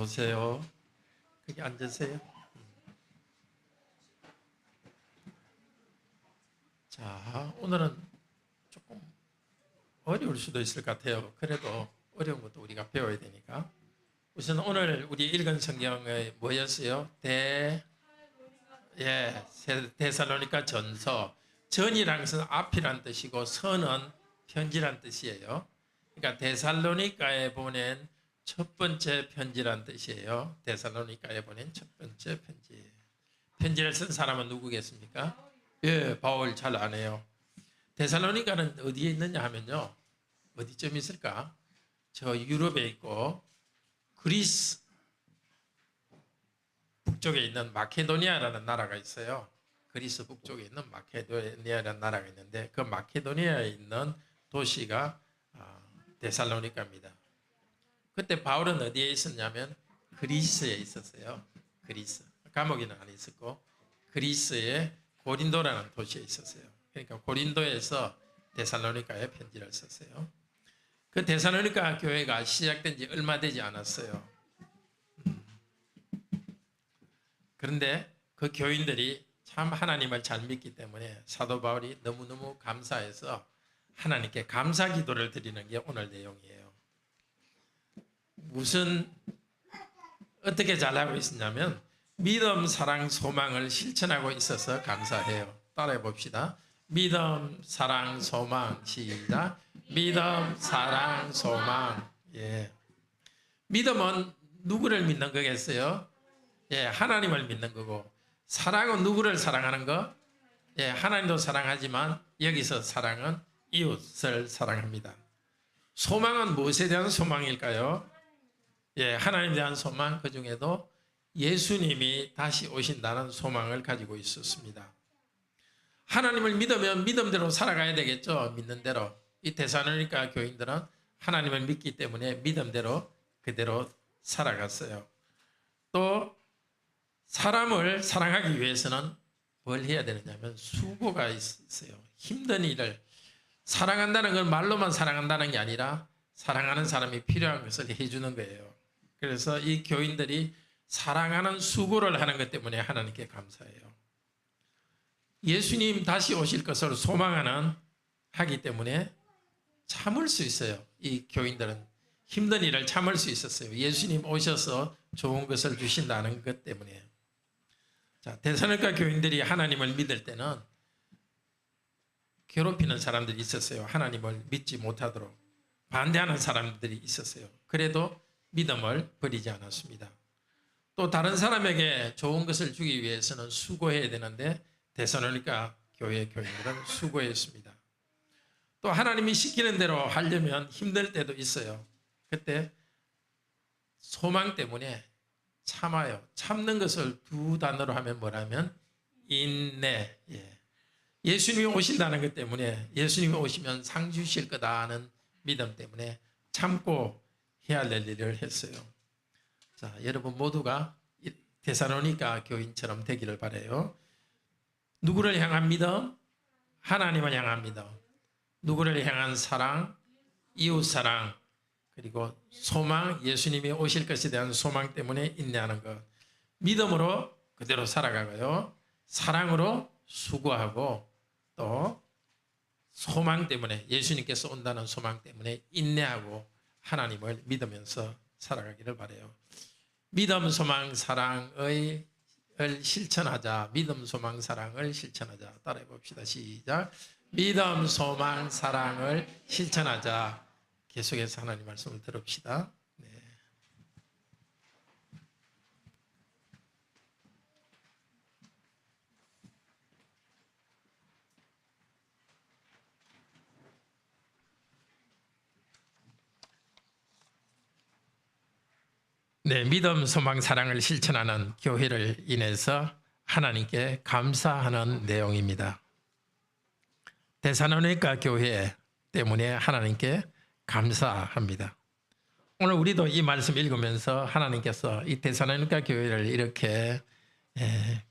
오세요. 거기 앉으세요. 자, 오늘은 조금 어려울 수도 있을 것 같아요. 그래도 어려운 것도 우리가 배워야 되니까. 우선 오늘 우리 읽은 성경의 뭐였어요? 데살로니가 전서. 전이라는 것은 앞이란 뜻이고 선은 편지란 뜻이에요. 그러니까 데살로니가에 보낸 첫 번째 편지란 뜻이에요. 데살로니가에 보낸 첫 번째 편지. 편지를 쓴 사람은 누구겠습니까? 예, 바울 잘 아네요. 데살로니가는 어디에 있느냐 하면요. 어디쯤 있을까? 저 유럽에 있고 그리스 북쪽에 있는 마케도니아라는 나라가 있어요. 그리스 북쪽에 있는 마케도니아라는 나라가 있는데 그 마케도니아에 있는 도시가 데살로니가입니다. 그때 바울은 어디에 있었냐면 그리스에 있었어요. 그리스. 감옥에는 안 있었고 그리스의 고린도라는 도시에 있었어요. 그러니까 고린도에서 데살로니가에 편지를 썼어요. 그 데살로니가 교회가 시작된 지 얼마 되지 않았어요. 그런데 그 교인들이 참 하나님을 잘 믿기 때문에 사도 바울이 너무너무 감사해서 하나님께 감사 기도를 드리는 게 오늘 내용이에요. 어떻게 잘하고 있었냐면 믿음, 사랑, 소망을 실천하고 있어서 감사해요. 따라해 봅시다. 믿음, 사랑, 소망. 시작. 믿음, 사랑, 소망. 예. 믿음은 누구를 믿는 거겠어요? 예, 하나님을 믿는 거고. 사랑은 누구를 사랑하는 거? 예, 하나님도 사랑하지만 여기서 사랑은 이웃을 사랑합니다. 소망은 무엇에 대한 소망일까요? 예, 하나님에 대한 소망, 그 중에도 예수님이 다시 오신다는 소망을 가지고 있었습니다. 하나님을 믿으면 믿음대로 살아가야 되겠죠. 믿는 대로. 이 데살로니가 교인들은 하나님을 믿기 때문에 믿음대로 그대로 살아갔어요. 또 사람을 사랑하기 위해서는 뭘 해야 되느냐면 수고가 있어요. 힘든 일을. 사랑한다는 건 말로만 사랑한다는 게 아니라 사랑하는 사람이 필요한 것을 해주는 거예요. 그래서 이 교인들이 사랑하는 수고를 하는 것 때문에 하나님께 감사해요. 예수님 다시 오실 것을 하기 때문에 참을 수 있어요. 이 교인들은 힘든 일을 참을 수 있었어요. 예수님 오셔서 좋은 것을 주신다는 것 때문에. 자, 데살로니가 교인들이 하나님을 믿을 때는 괴롭히는 사람들이 있었어요. 하나님을 믿지 못하도록 반대하는 사람들이 있었어요. 그래도 믿음을 버리지 않았습니다. 또 다른 사람에게 좋은 것을 주기 위해서는 수고해야 되는데 데살로니가 교회 교인들은 수고했습니다. 또 하나님이 시키는 대로 하려면 힘들 때도 있어요. 그때 소망 때문에 참아요. 참는 것을 두 단어로 하면 뭐라면 인내. 예수님이 오신다는 것 때문에 예수님이 오시면 상 주실 거다 하는 믿음 때문에 참고 해야 할 일을 했어요. 자, 여러분 모두가 데살로니가 교인처럼 되기를 바라요. 누구를 향한 믿음? 하나님을 향한 믿음. 누구를 향한 사랑? 이웃 사랑. 그리고 소망, 예수님이 오실 것에 대한 소망 때문에 인내하는 것. 믿음으로 그대로 살아가고요. 사랑으로 수고하고 또 소망 때문에 예수님께서 온다는 소망 때문에 인내하고 하나님을 믿으면서 살아가기를 바라요. 믿음, 소망, 사랑을 실천하자. 믿음, 소망, 사랑을 실천하자. 따라해 봅시다. 시작. 믿음, 소망, 사랑을 실천하자. 계속해서 하나님 말씀을 들읍시다. 믿음, 소망, 사랑을 실천하는 교회를 인해서 하나님께 감사하는 내용입니다. 데살로니가 교회 때문에 하나님께 감사합니다. 오늘 우리도 이 말씀 읽으면서 하나님께서 이 데살로니가 교회를 이렇게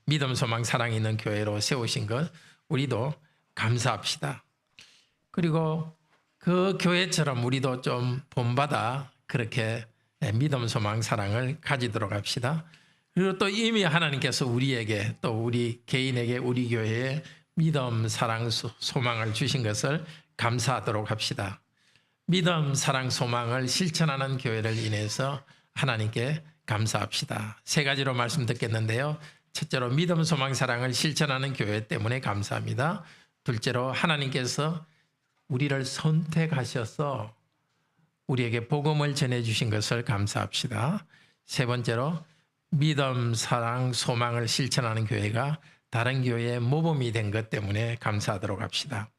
믿음, 소망, 사랑이 있는 교회로 세우신 것 우리도 감사합시다. 그리고 그 교회처럼 우리도 좀 본받아 그렇게 믿음, 소망, 사랑을 가지도록 합시다. 그리고 또 이미 하나님께서 우리에게 또 우리 개인에게 우리 교회에 믿음, 사랑, 소망을 주신 것을 감사하도록 합시다. 믿음, 사랑, 소망을 실천하는 교회를 인해서 하나님께 감사합시다. 세 가지로 말씀 듣겠는데요. 첫째로 믿음, 소망, 사랑을 실천하는 교회 때문에 감사합니다. 둘째로 하나님께서 우리를 선택하셔서 우리에게 복음을 전해주신 것을 감사합시다. 세 번째로 믿음, 사랑, 소망을 실천하는 교회가 다른 교회의 모범이 된 것 때문에 감사하도록 합시다.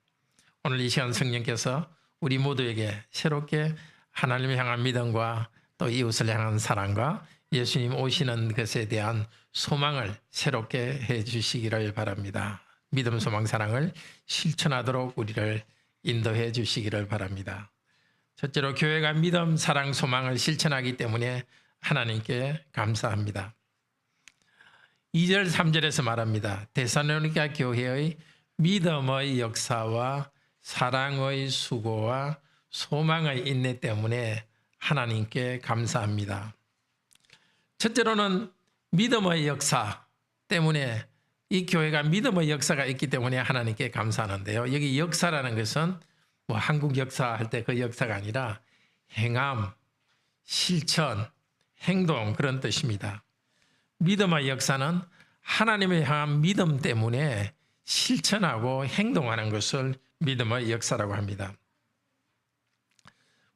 오늘 이 시간 성령께서 우리 모두에게 새롭게 하나님을 향한 믿음과 또 이웃을 향한 사랑과 예수님 오시는 것에 대한 소망을 새롭게 해주시기를 바랍니다. 믿음, 소망, 사랑을 실천하도록 우리를 인도해 주시기를 바랍니다. 첫째로 교회가 믿음, 사랑, 소망을 실천하기 때문에 하나님께 감사합니다. 2절, 3절에서 말합니다. 데살로니가 교회의 믿음의 역사와 사랑의 수고와 소망의 인내 때문에 하나님께 감사합니다. 첫째로는 믿음의 역사 때문에 이 교회가 믿음의 역사가 있기 때문에 하나님께 감사하는데요. 여기 역사라는 것은 뭐 한국 역사 할 때 그 역사가 아니라 행함, 실천, 행동 그런 뜻입니다. 믿음의 역사는 하나님을 향한 믿음 때문에 실천하고 행동하는 것을 믿음의 역사라고 합니다.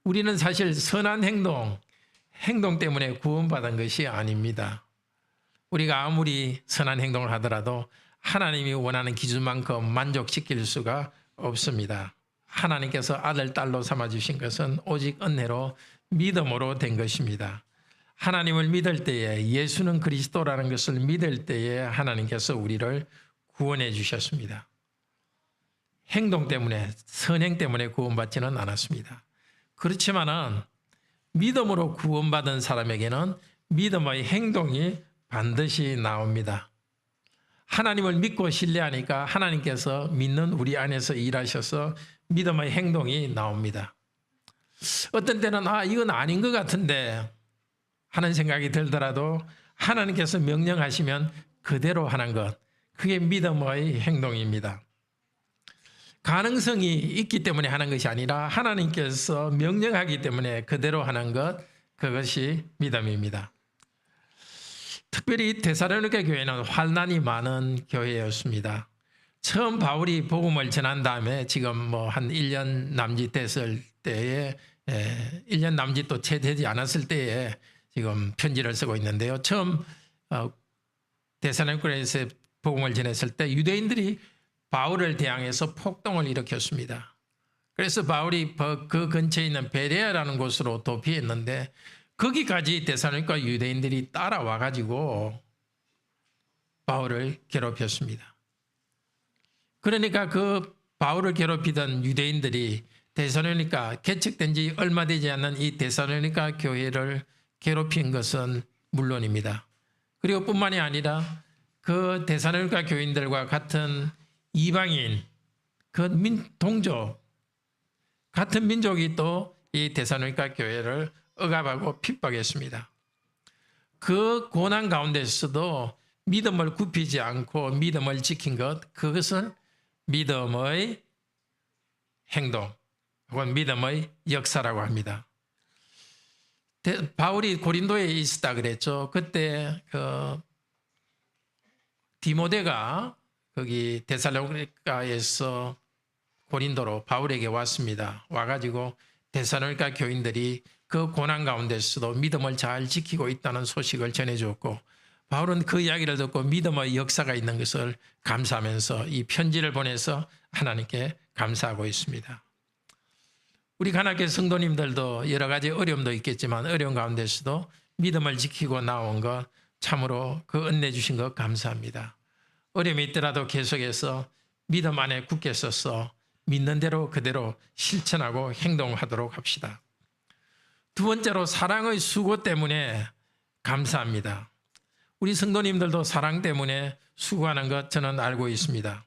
우리는 사실 선한 행동 때문에 구원받은 것이 아닙니다. 우리가 아무리 선한 행동을 하더라도 하나님이 원하는 기준만큼 만족시킬 수가 없습니다. 하나님께서 아들, 딸로 삼아주신 것은 오직 은혜로 믿음으로 된 것입니다. 하나님을 믿을 때에 예수는 그리스도라는 것을 믿을 때에 하나님께서 우리를 구원해 주셨습니다. 행동 때문에, 선행 때문에 구원받지는 않았습니다. 그렇지만은 믿음으로 구원받은 사람에게는 믿음의 행동이 반드시 나옵니다. 하나님을 믿고 신뢰하니까 하나님께서 믿는 우리 안에서 일하셔서 믿음의 행동이 나옵니다. 어떤 때는 이건 아닌 것 같은데 하는 생각이 들더라도 하나님께서 명령하시면 그대로 하는 것, 그게 믿음의 행동입니다. 가능성이 있기 때문에 하는 것이 아니라 하나님께서 명령하기 때문에 그대로 하는 것, 그것이 믿음입니다. 특별히 데살로니가 교회는 환난이 많은 교회였습니다. 처음 바울이 복음을 전한 다음에 지금 뭐 한 1년 남짓 됐을 때에 1년 남짓도 채 되지 않았을 때에 지금 편지를 쓰고 있는데요. 처음 데살로니가에서 복음을 전했을 때 유대인들이 바울을 대항해서 폭동을 일으켰습니다. 그래서 바울이 그 근처에 있는 베레아라는 곳으로 도피했는데 거기까지 데살로니가 유대인들이 따라와 가지고 바울을 괴롭혔습니다. 그러니까 그 바울을 괴롭히던 유대인들이 데살로니가 개척된 지 얼마 되지 않는 이 데살로니가 교회를 괴롭힌 것은 물론입니다. 그리고 뿐만이 아니라 그 데살로니가 교인들과 같은 이방인, 동족, 같은 민족이 또 이 데살로니가 교회를 억압하고 핍박했습니다. 그 고난 가운데서도 믿음을 굽히지 않고 믿음을 지킨 것, 그것을 믿음의 행동 혹은 믿음의 역사라고 합니다. 바울이 고린도에 있었다 그랬죠. 그때 디모데가 거기 데살로니가에서 고린도로 바울에게 왔습니다. 와가지고 데살로니가 교인들이 그 고난 가운데서도 믿음을 잘 지키고 있다는 소식을 전해주었고 바울은 그 이야기를 듣고 믿음의 역사가 있는 것을 감사하면서 이 편지를 보내서 하나님께 감사하고 있습니다. 우리 가나교회 성도님들도 여러 가지 어려움도 있겠지만 어려운 가운데서도 믿음을 지키고 나온 것 참으로 그 은혜 주신 것 감사합니다. 어려움이 있더라도 계속해서 믿음 안에 굳게 서서 믿는 대로 그대로 실천하고 행동하도록 합시다. 두 번째로 사랑의 수고 때문에 감사합니다. 우리 성도님들도 사랑 때문에 수고하는 것 저는 알고 있습니다.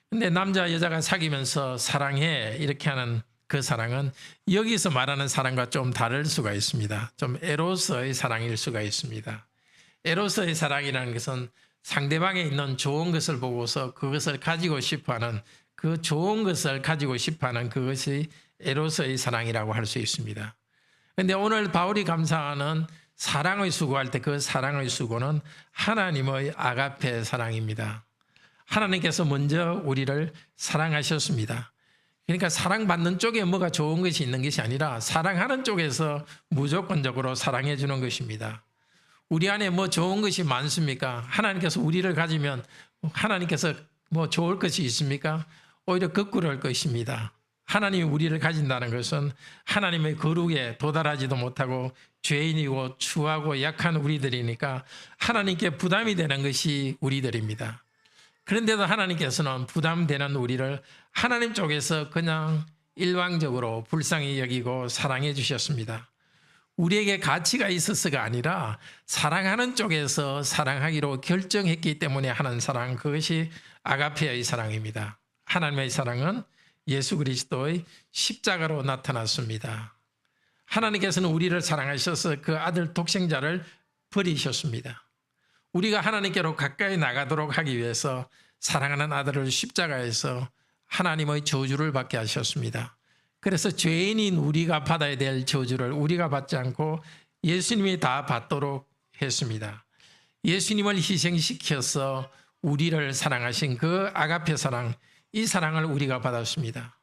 근데 남자 여자가 사귀면서 사랑해 이렇게 하는 그 사랑은 여기서 말하는 사랑과 좀 다를 수가 있습니다. 좀 에로스의 사랑일 수가 있습니다. 에로스의 사랑이라는 것은 상대방에 있는 좋은 것을 보고서 그것을 가지고 싶어하는, 그 좋은 것을 가지고 싶어하는 그것이 에로스의 사랑이라고 할 수 있습니다. 그런데 오늘 바울이 감사하는 사랑의 수고할 때 그 사랑의 수고는 하나님의 아가페 사랑입니다. 하나님께서 먼저 우리를 사랑하셨습니다. 그러니까 사랑받는 쪽에 뭐가 좋은 것이 있는 것이 아니라 사랑하는 쪽에서 무조건적으로 사랑해 주는 것입니다. 우리 안에 뭐 좋은 것이 많습니까? 하나님께서 우리를 가지면 하나님께서 뭐 좋을 것이 있습니까? 오히려 거꾸로 할 것입니다. 하나님이 우리를 가진다는 것은 하나님의 거룩에 도달하지도 못하고 죄인이고 추하고 약한 우리들이니까 하나님께 부담이 되는 것이 우리들입니다. 그런데도 하나님께서는 부담되는 우리를 하나님 쪽에서 그냥 일방적으로 불쌍히 여기고 사랑해 주셨습니다. 우리에게 가치가 있어서가 아니라 사랑하는 쪽에서 사랑하기로 결정했기 때문에 하는 사랑, 그것이 아가페의 사랑입니다. 하나님의 사랑은 예수 그리스도의 십자가로 나타났습니다. 하나님께서는 우리를 사랑하셔서 그 아들 독생자를 버리셨습니다. 우리가 하나님께로 가까이 나가도록 하기 위해서 사랑하는 아들을 십자가에서 하나님의 저주를 받게 하셨습니다. 그래서 죄인인 우리가 받아야 될 저주를 우리가 받지 않고 예수님이 다 받도록 했습니다. 예수님을 희생시켜서 우리를 사랑하신 그 아가페 사랑, 이 사랑을 우리가 받았습니다.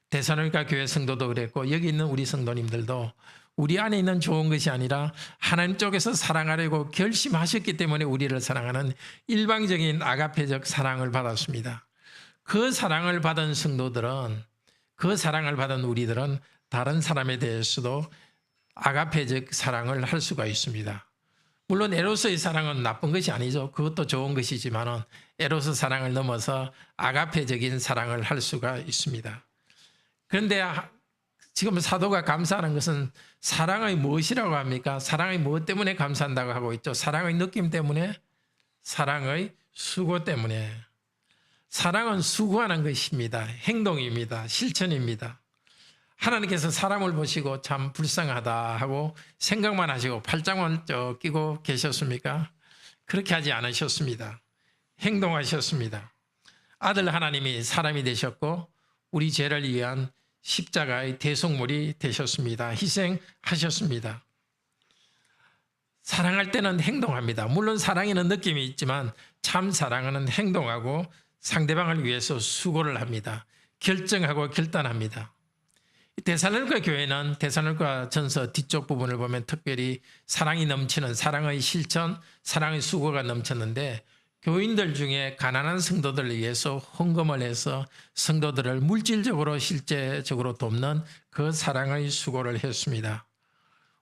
데살로니가 교회 성도도 그랬고 여기 있는 우리 성도님들도 우리 안에 있는 좋은 것이 아니라 하나님 쪽에서 사랑하려고 결심하셨기 때문에 우리를 사랑하는 일방적인 아가페적 사랑을 받았습니다. 그 사랑을 받은 성도들은, 그 사랑을 받은 우리들은 다른 사람에 대해서도 아가페적 사랑을 할 수가 있습니다. 물론 에로스의 사랑은 나쁜 것이 아니죠. 그것도 좋은 것이지만 에로스 사랑을 넘어서 아가페적인 사랑을 할 수가 있습니다. 그런데 지금 사도가 감사하는 것은 사랑의 무엇이라고 합니까? 사랑의 무엇 때문에 감사한다고 하고 있죠? 사랑의 느낌 때문에? 사랑의 수고 때문에. 사랑은 수고하는 것입니다. 행동입니다. 실천입니다. 하나님께서 사람을 보시고 참 불쌍하다 하고 생각만 하시고 팔짱만 끼고 계셨습니까? 그렇게 하지 않으셨습니다. 행동하셨습니다. 아들 하나님이 사람이 되셨고 우리 죄를 위한 십자가의 대속물이 되셨습니다. 희생하셨습니다. 사랑할 때는 행동합니다. 물론 사랑에는 느낌이 있지만 참 사랑은 행동하고 상대방을 위해서 수고를 합니다. 결정하고 결단합니다. 데살로니가 교회는 데살로니가 전서 뒤쪽 부분을 보면 특별히 사랑이 넘치는, 사랑의 실천, 사랑의 수고가 넘쳤는데 교인들 중에 가난한 성도들을 위해서 헌금을 해서 성도들을 물질적으로 실제적으로 돕는 그 사랑의 수고를 했습니다.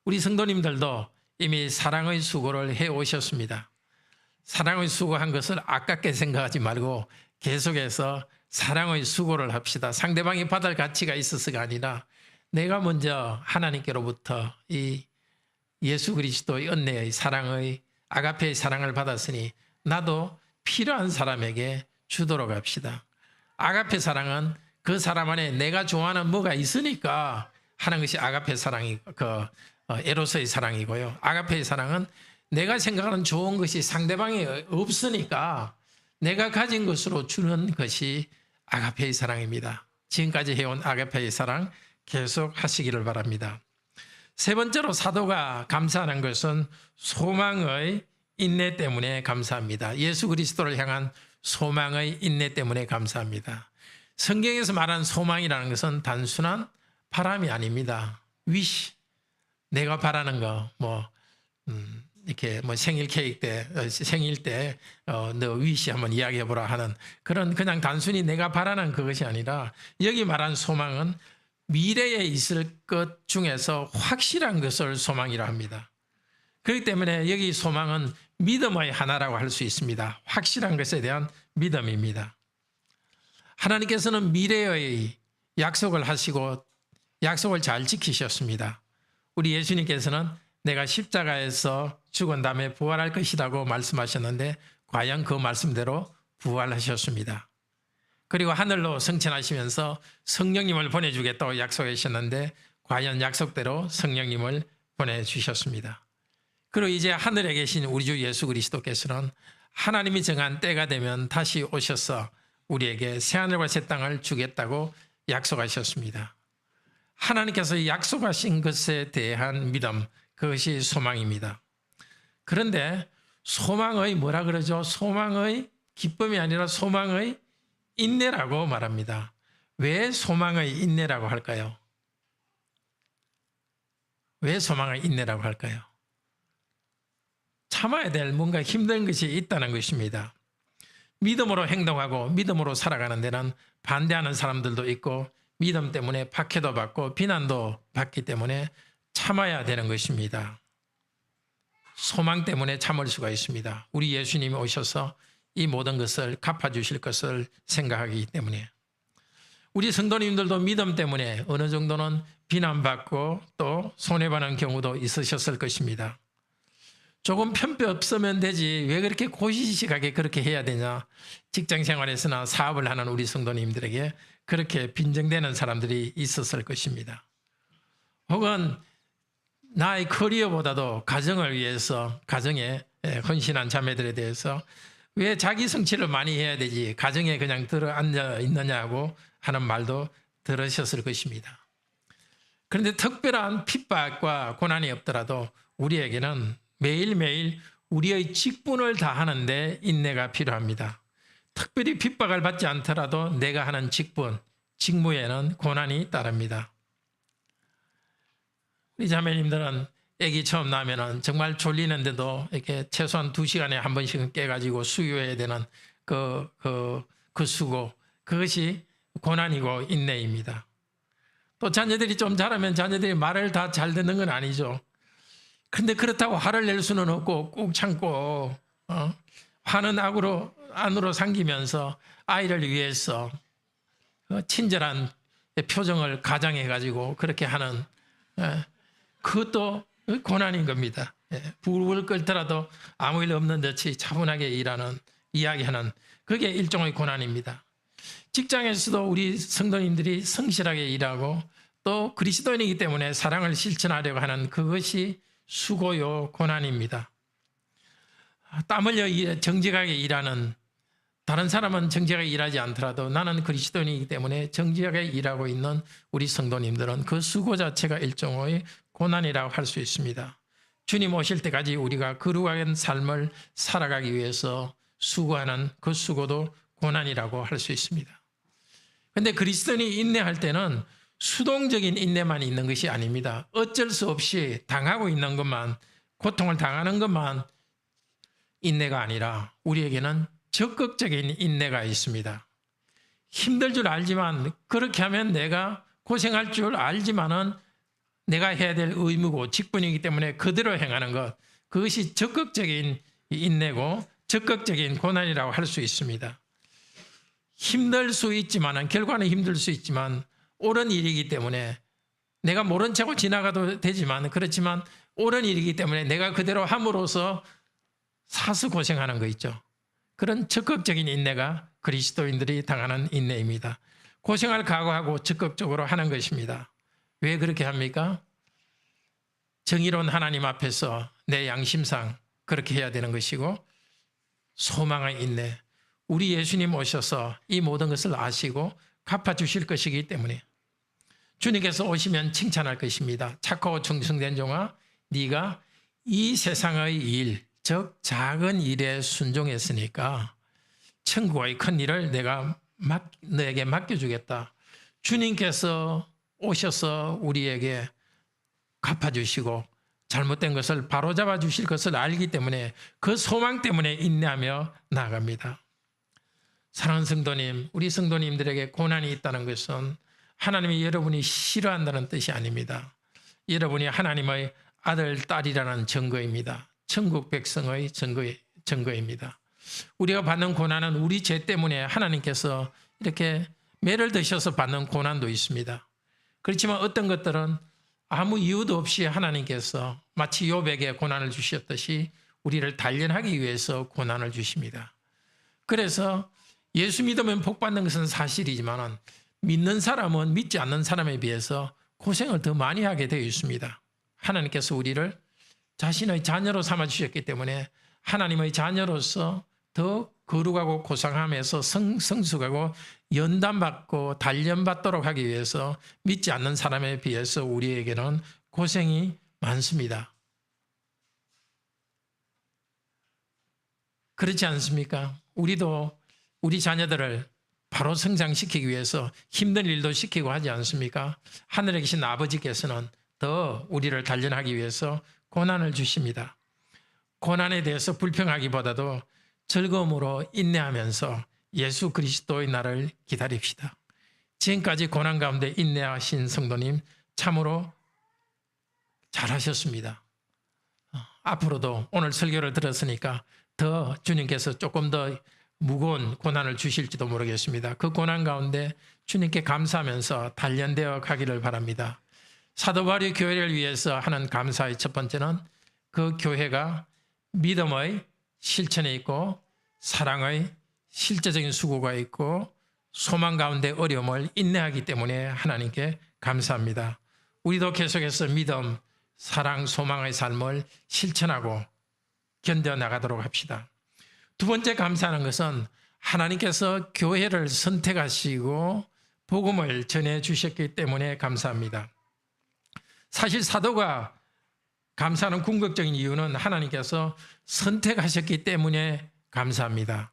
우리 성도님들도 이미 사랑의 수고를 해오셨습니다. 사랑의 수고한 것을 아깝게 생각하지 말고 계속해서 사랑의 수고를 합시다. 상대방이 받을 가치가 있어서가 아니라 내가 먼저 하나님께로부터 이 예수 그리스도의 은혜의 사랑의 아가페의 사랑을 받았으니 나도 필요한 사람에게 주도록 합시다. 아가페 사랑은 그 사람 안에 내가 좋아하는 뭐가 있으니까 하는 것이 아가페 사랑이 에로스의 사랑이고요. 아가페의 사랑은 내가 생각하는 좋은 것이 상대방이 없으니까 내가 가진 것으로 주는 것이 아가페의 사랑입니다. 지금까지 해온 아가페의 사랑 계속 하시기를 바랍니다. 세 번째로 사도가 감사하는 것은 소망의 인내 때문에 감사합니다. 예수 그리스도를 향한 소망의 인내 때문에 감사합니다. 성경에서 말하는 소망이라는 것은 단순한 바람이 아닙니다. wish, 내가 바라는 거, 이렇게 생일 케이크 때, 생일 때, 너 wish 한번 이야기해보라 하는 그런 그냥 단순히 내가 바라는 그것이 아니라 여기 말한 소망은 미래에 있을 것 중에서 확실한 것을 소망이라 합니다. 그렇기 때문에 여기 소망은 믿음의 하나라고 할 수 있습니다. 확실한 것에 대한 믿음입니다. 하나님께서는 미래의 약속을 하시고 약속을 잘 지키셨습니다. 우리 예수님께서는 내가 십자가에서 죽은 다음에 부활할 것이라고 말씀하셨는데 과연 그 말씀대로 부활하셨습니다. 그리고 하늘로 승천하시면서 성령님을 보내주겠다고 약속하셨는데 과연 약속대로 성령님을 보내주셨습니다. 그리고 이제 하늘에 계신 우리 주 예수 그리스도께서는 하나님이 정한 때가 되면 다시 오셔서 우리에게 새하늘과 새 땅을 주겠다고 약속하셨습니다. 하나님께서 약속하신 것에 대한 믿음, 그것이 소망입니다. 그런데 소망의 뭐라 그러죠? 소망의 기쁨이 아니라 소망의 인내라고 말합니다. 왜 소망의 인내라고 할까요? 왜 소망의 인내라고 할까요? 참아야 될 뭔가 힘든 것이 있다는 것입니다. 믿음으로 행동하고 믿음으로 살아가는 데는 반대하는 사람들도 있고 믿음 때문에 박해도 받고 비난도 받기 때문에 참아야 되는 것입니다. 소망 때문에 참을 수가 있습니다. 우리 예수님이 오셔서 이 모든 것을 갚아주실 것을 생각하기 때문에. 우리 성도님들도 믿음 때문에 어느 정도는 비난받고 또 손해보는 경우도 있으셨을 것입니다. 조금 편표 없으면 되지 왜 그렇게 고시식하게 그렇게 해야 되냐. 직장생활에서나 사업을 하는 우리 성도님들에게 그렇게 빈정대는 사람들이 있었을 것입니다. 혹은 나의 커리어보다도 가정을 위해서 가정에 헌신한 자매들에 대해서 왜 자기 성취를 많이 해야 되지 가정에 그냥 들어앉아 있느냐고 하는 말도 들으셨을 것입니다. 그런데 특별한 핍박과 고난이 없더라도 우리에게는 매일매일 우리의 직분을 다하는데 인내가 필요합니다. 특별히 핍박을 받지 않더라도 내가 하는 직분, 직무에는 고난이 따릅니다. 우리 자매님들은 아기 처음 나면은 정말 졸리는데도 이렇게 최소한 2시간에 한 번씩은 깨가지고 수유해야 되는 그 수고, 그것이 고난이고 인내입니다. 또 자녀들이 좀 자라면 자녀들이 말을 다 잘 듣는 건 아니죠. 근데 그렇다고 화를 낼 수는 없고 꾹 참고 화는 안으로 삼기면서 아이를 위해서 친절한 표정을 가장해가지고 그렇게 하는 그것도 고난인 겁니다. 불을 끌더라도 아무 일 없는 듯이 차분하게 일하는, 이야기하는 그게 일종의 고난입니다. 직장에서도 우리 성도님들이 성실하게 일하고 또 그리스도인이기 때문에 사랑을 실천하려고 하는 그것이 수고요 고난입니다. 땀 흘려 정직하게 일하는, 다른 사람은 정직하게 일하지 않더라도 나는 그리스도인이기 때문에 정직하게 일하고 있는 우리 성도님들은 그 수고 자체가 일종의 고난이라고 할 수 있습니다. 주님 오실 때까지 우리가 거룩한 삶을 살아가기 위해서 수고하는 그 수고도 고난이라고 할 수 있습니다. 그런데 그리스도인이 인내할 때는 수동적인 인내만 있는 것이 아닙니다. 어쩔 수 없이 당하고 있는 것만, 고통을 당하는 것만 인내가 아니라 우리에게는 적극적인 인내가 있습니다. 힘들 줄 알지만, 그렇게 하면 내가 고생할 줄 알지만은 내가 해야 될 의무고 직분이기 때문에 그대로 행하는 것, 그것이 적극적인 인내고 적극적인 고난이라고 할 수 있습니다. 힘들 수 있지만, 결과는 힘들 수 있지만 옳은 일이기 때문에 내가 모른 척하고 지나가도 되지만, 그렇지만 옳은 일이기 때문에 내가 그대로 함으로써 사서 고생하는 거 있죠. 그런 적극적인 인내가 그리스도인들이 당하는 인내입니다. 고생할 각오하고 적극적으로 하는 것입니다. 왜 그렇게 합니까? 정의로운 하나님 앞에서 내 양심상 그렇게 해야 되는 것이고, 소망의 인내, 우리 예수님 오셔서 이 모든 것을 아시고 갚아주실 것이기 때문에 주님께서 오시면 칭찬할 것입니다. 착하고 충성된 종아, 네가 이 세상의 일, 즉 작은 일에 순종했으니까 천국의 큰 일을 내가 너에게 맡겨주겠다. 주님께서 오셔서 우리에게 갚아주시고 잘못된 것을 바로잡아 주실 것을 알기 때문에 그 소망 때문에 인내하며 나아갑니다. 사랑하는 성도님, 우리 성도님들에게 고난이 있다는 것은 하나님이 여러분이 싫어한다는 뜻이 아닙니다. 여러분이 하나님의 아들, 딸이라는 증거입니다. 천국 백성의 증거입니다. 우리가 받는 고난은 우리 죄 때문에 하나님께서 이렇게 매를 드셔서 받는 고난도 있습니다. 그렇지만 어떤 것들은 아무 이유도 없이 하나님께서 마치 욥에게 고난을 주셨듯이 우리를 단련하기 위해서 고난을 주십니다. 그래서 예수 믿으면 복 받는 것은 사실이지만 믿는 사람은 믿지 않는 사람에 비해서 고생을 더 많이 하게 되어 있습니다. 하나님께서 우리를 자신의 자녀로 삼아 주셨기 때문에 하나님의 자녀로서 더 거룩하고 고상함에서 성숙하고 연단받고 단련받도록 하기 위해서 믿지 않는 사람에 비해서 우리에게는 고생이 많습니다. 그렇지 않습니까? 우리도 우리 자녀들을 바로 성장시키기 위해서 힘든 일도 시키고 하지 않습니까? 하늘에 계신 아버지께서는 더 우리를 단련하기 위해서 고난을 주십니다. 고난에 대해서 불평하기보다도 즐거움으로 인내하면서 예수 그리스도의 날을 기다립시다. 지금까지 고난 가운데 인내하신 성도님 참으로 잘하셨습니다. 앞으로도 오늘 설교를 들었으니까 더 주님께서 조금 더 무거운 고난을 주실지도 모르겠습니다. 그 고난 가운데 주님께 감사하면서 단련되어 가기를 바랍니다. 사도 바울이 교회를 위해서 하는 감사의 첫 번째는 그 교회가 믿음의 실천에 있고 사랑의 실제적인 수고가 있고 소망 가운데 어려움을 인내하기 때문에 하나님께 감사합니다. 우리도 계속해서 믿음, 사랑, 소망의 삶을 실천하고 견뎌나가도록 합시다. 두 번째 감사하는 것은 하나님께서 교회를 선택하시고 복음을 전해주셨기 때문에 감사합니다. 사실 사도가 감사하는 궁극적인 이유는 하나님께서 선택하셨기 때문에 감사합니다.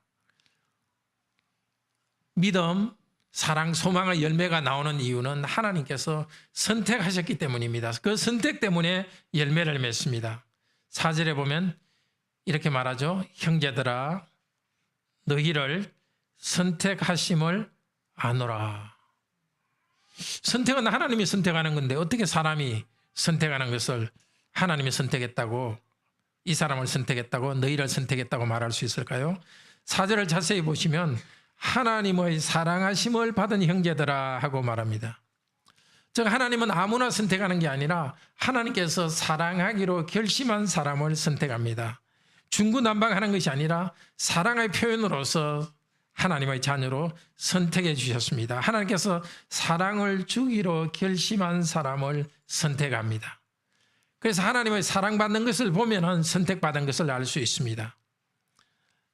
믿음, 사랑, 소망의 열매가 나오는 이유는 하나님께서 선택하셨기 때문입니다. 그 선택 때문에 열매를 맺습니다. 4절에 보면 이렇게 말하죠. 형제들아 너희를 선택하심을 아노라. 선택은 하나님이 선택하는 건데 어떻게 사람이 선택하는 것을 하나님이 선택했다고 이 사람을 선택했다고 너희를 선택했다고 말할 수 있을까요? 4절을 자세히 보시면 하나님의 사랑하심을 받은 형제들아 하고 말합니다. 즉 하나님은 아무나 선택하는 게 아니라 하나님께서 사랑하기로 결심한 사람을 선택합니다. 중구난방하는 것이 아니라 사랑의 표현으로서 하나님의 자녀로 선택해 주셨습니다. 하나님께서 사랑을 주기로 결심한 사람을 선택합니다. 그래서 하나님의 사랑받는 것을 보면 선택받은 것을 알 수 있습니다.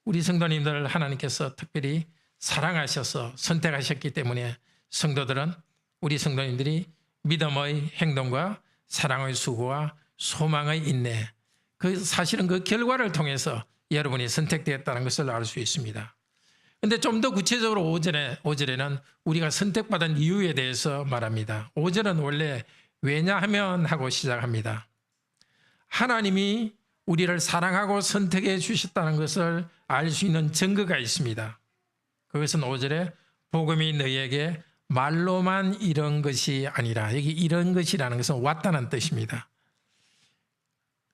우리 성도님들 하나님께서 특별히 사랑하셔서 선택하셨기 때문에 성도들은 우리 성도님들이 믿음의 행동과 사랑의 수고와 소망의 인내 그 사실은 그 결과를 통해서 여러분이 선택되었다는 것을 알 수 있습니다. 그런데 좀 더 구체적으로 5절에는 우리가 선택받은 이유에 대해서 말합니다. 5절은 원래 왜냐하면 하고 시작합니다. 하나님이 우리를 사랑하고 선택해 주셨다는 것을 알 수 있는 증거가 있습니다. 그것은 5절에 복음이 너희에게 말로만 이런 것이 아니라 여기 이런 것이라는 것은 왔다는 뜻입니다.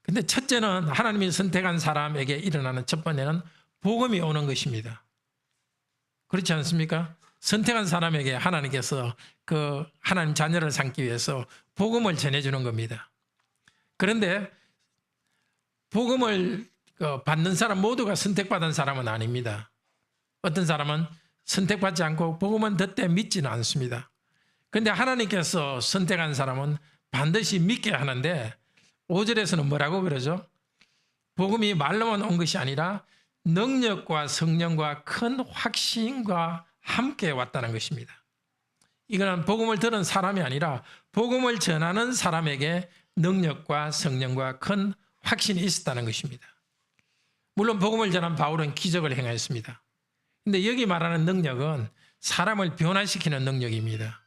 근데 첫째는 하나님이 선택한 사람에게 일어나는 첫 번째는 복음이 오는 것입니다. 그렇지 않습니까? 선택한 사람에게 하나님께서 그 하나님 자녀를 삼기 위해서 복음을 전해주는 겁니다. 그런데 복음을 받는 사람 모두가 선택받은 사람은 아닙니다. 어떤 사람은 선택받지 않고 복음은 듣되 믿지는 않습니다. 그런데 하나님께서 선택한 사람은 반드시 믿게 하는데 5절에서는 뭐라고 그러죠? 복음이 말로만 온 것이 아니라 능력과 성령과 큰 확신과 함께 왔다는 것입니다. 이거는 복음을 들은 사람이 아니라 복음을 전하는 사람에게 능력과 성령과 큰 확신이 있었다는 것입니다. 물론 복음을 전한 바울은 기적을 행하였습니다. 그런데 여기 말하는 능력은 사람을 변화시키는 능력입니다.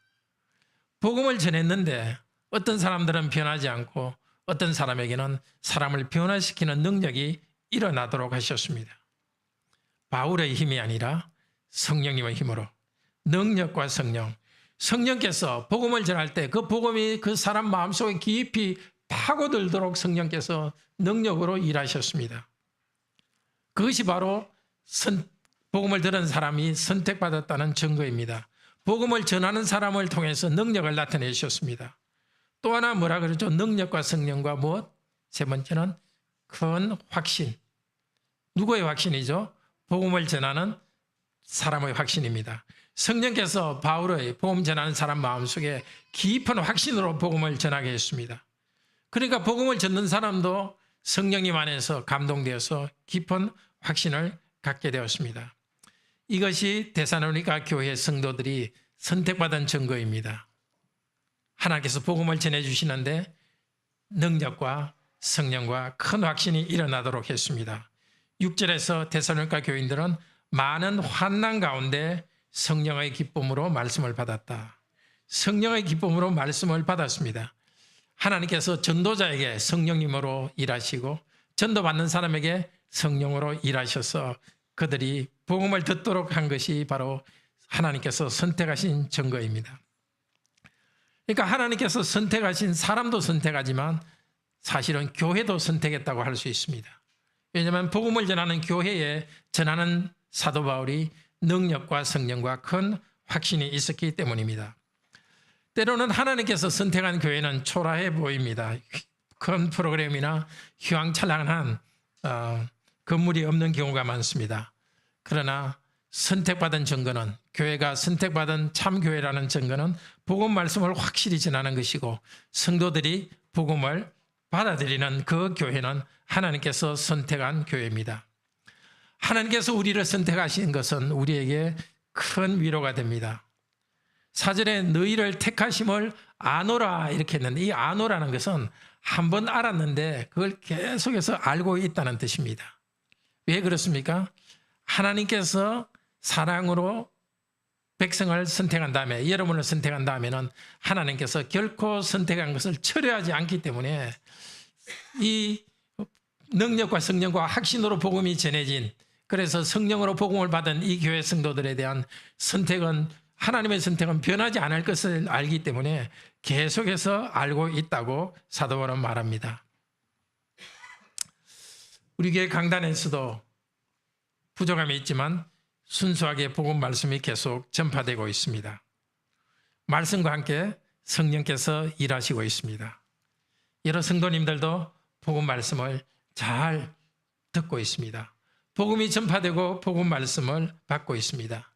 복음을 전했는데 어떤 사람들은 변하지 않고 어떤 사람에게는 사람을 변화시키는 능력이 일어나도록 하셨습니다. 바울의 힘이 아니라 성령님의 힘으로 능력과 성령께서 복음을 전할 때 그 복음이 그 사람 마음속에 깊이 파고들도록 성령께서 능력으로 일하셨습니다. 그것이 바로 복음을 들은 사람이 선택받았다는 증거입니다. 복음을 전하는 사람을 통해서 능력을 나타내셨습니다. 또 하나 뭐라 그러죠? 능력과 성령과 무엇? 세 번째는 큰 확신. 누구의 확신이죠? 복음을 전하는 사람의 확신입니다. 성령께서 바울의 복음 전하는 사람 마음속에 깊은 확신으로 복음을 전하게 했습니다. 그러니까 복음을 전는 사람도 성령님 안에서 감동되어서 깊은 확신을 갖게 되었습니다. 이것이 데살로니가 교회 성도들이 선택받은 증거입니다. 하나님께서 복음을 전해주시는데 능력과 성령과 큰 확신이 일어나도록 했습니다. 6절에서 데살로니가 교인들은 많은 환난 가운데 성령의 기쁨으로 말씀을 받았다. 성령의 기쁨으로 말씀을 받았습니다. 하나님께서 전도자에게 성령님으로 일하시고 전도받는 사람에게 성령으로 일하셔서 그들이 복음을 듣도록 한 것이 바로 하나님께서 선택하신 증거입니다. 그러니까 하나님께서 선택하신 사람도 선택하지만 사실은 교회도 선택했다고 할 수 있습니다. 왜냐하면 복음을 전하는 교회에 전하는 사도 바울이 능력과 성령과 큰 확신이 있었기 때문입니다. 때로는 하나님께서 선택한 교회는 초라해 보입니다. 큰 프로그램이나 휘황찬란한 건물이 없는 경우가 많습니다. 그러나 선택받은 증거는, 교회가 선택받은 참교회라는 증거는 복음 말씀을 확실히 전하는 것이고 성도들이 복음을 받아들이는 그 교회는 하나님께서 선택한 교회입니다. 하나님께서 우리를 선택하신 것은 우리에게 큰 위로가 됩니다. 4절에 너희를 택하심을 아노라 이렇게 했는데 이 아노라는 것은 한번 알았는데 그걸 계속해서 알고 있다는 뜻입니다. 왜 그렇습니까? 하나님께서 사랑으로 백성을 선택한 다음에, 여러분을 선택한 다음에는 하나님께서 결코 선택한 것을 철회하지 않기 때문에 이 능력과 성령과 확신으로 복음이 전해진, 그래서 성령으로 복음을 받은 이 교회 성도들에 대한 선택은, 하나님의 선택은 변하지 않을 것을 알기 때문에 계속해서 알고 있다고 사도 바울은 말합니다. 우리 교회 강단에서도 부족함이 있지만 순수하게 복음 말씀이 계속 전파되고 있습니다. 말씀과 함께 성령께서 일하시고 있습니다. 여러 성도님들도 복음 말씀을 잘 듣고 있습니다. 복음이 전파되고 복음 말씀을 받고 있습니다.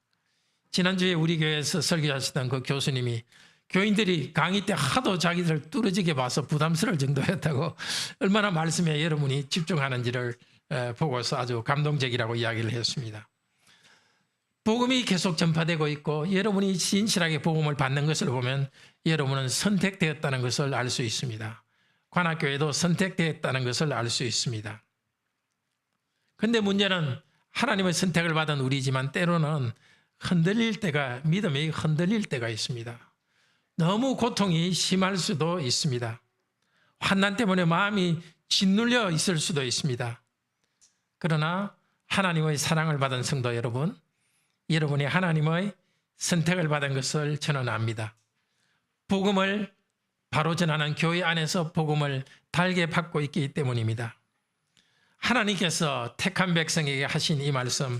지난주에 우리 교회에서 설교하시던 그 교수님이 교인들이 강의 때 하도 자기들 뚫어지게 봐서 부담스러울 정도였다고, 얼마나 말씀에 여러분이 집중하는지를 보고서 아주 감동적이라고 이야기를 했습니다. 복음이 계속 전파되고 있고 여러분이 진실하게 복음을 받는 것을 보면 여러분은 선택되었다는 것을 알 수 있습니다. 관악교회도 선택되었다는 것을 알 수 있습니다. 그런데 문제는 하나님의 선택을 받은 우리지만 때로는 흔들릴 때가, 믿음이 흔들릴 때가 있습니다. 너무 고통이 심할 수도 있습니다. 환난 때문에 마음이 짓눌려 있을 수도 있습니다. 그러나 하나님의 사랑을 받은 성도 여러분, 여러분이 하나님의 선택을 받은 것을 저는 압니다. 복음을 바로 전하는 교회 안에서 복음을 달게 받고 있기 때문입니다. 하나님께서 택한 백성에게 하신 이 말씀,